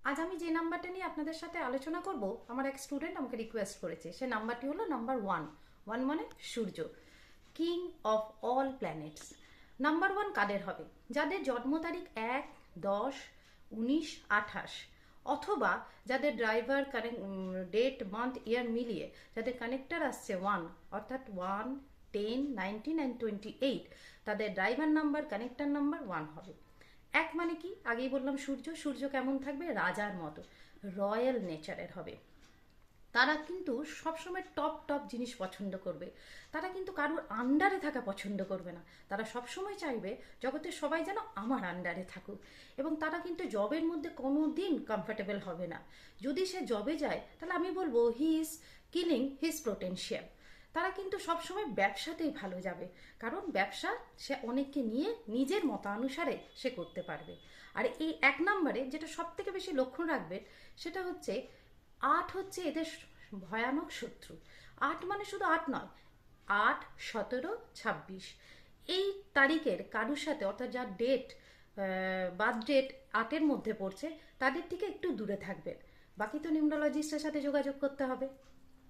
আজ আমি যে নাম্বারটা নিয়ে আপনাদের সাথে আলোচনা করব, আমার এক স্টুডেন্ট আমাকে রিকোয়েস্ট করেছে। সে নাম্বারটি হলো নাম্বার 1। 1 মানে সূর্য, king of all planets. Number 1 কাদের হবে? যাদের জন্ম তারিখ 1, 10, 19, 28, অথবা যাদের ড্রাইভার ডেট, মান্থ, ইয়ার মিলিয়ে যাদের কানেক্টার আসছে 1, অর্থাৎ 1, 10, 19 অ্যান্ড 28, তাদের ড্রাইভার নাম্বার, কানেক্টার নাম্বার 1 হবে। এক মানে কি? আগেই বললাম সূর্য। সূর্য কেমন থাকবে? রাজার মতো, রয়্যাল নেচারের হবে। তারা কিন্তু সবসময় টপ টপ জিনিস পছন্দ করবে। তারা কিন্তু কারোর আন্ডারে থাকা পছন্দ করবে না। তারা সবসময় চাইবে জগতের সবাই যেন আমার আন্ডারে থাকুক। এবং তারা কিন্তু জবের মধ্যে কোনো দিন কমফর্টেবল হবে না। যদি সে জবে যায় তাহলে আমি বলবো he is killing his potential. তারা কিন্তু সবসময় ব্যবসাতেই ভালো যাবে, কারণ ব্যবসা সে অনেককে নিয়ে নিজের মতানুসারে সে করতে পারবে। আর এই 1 নম্বরে যেটা সব থেকে বেশি লক্ষ্য রাখবে সেটা হচ্ছে 8 হচ্ছে এদের ভয়ানক শত্রু। 8 মানে শুধু 8 নয়, 8, 17, 26 এই তারিখের কারুর সাথে, অর্থাৎ যার ডেট, বার্থ ডেট 8-এর মধ্যে পড়ছে, তাদের থেকে একটু দূরে থাকবেন। বাকি তো নিউমরোলজিস্টের সাথে যোগাযোগ করতে হবে।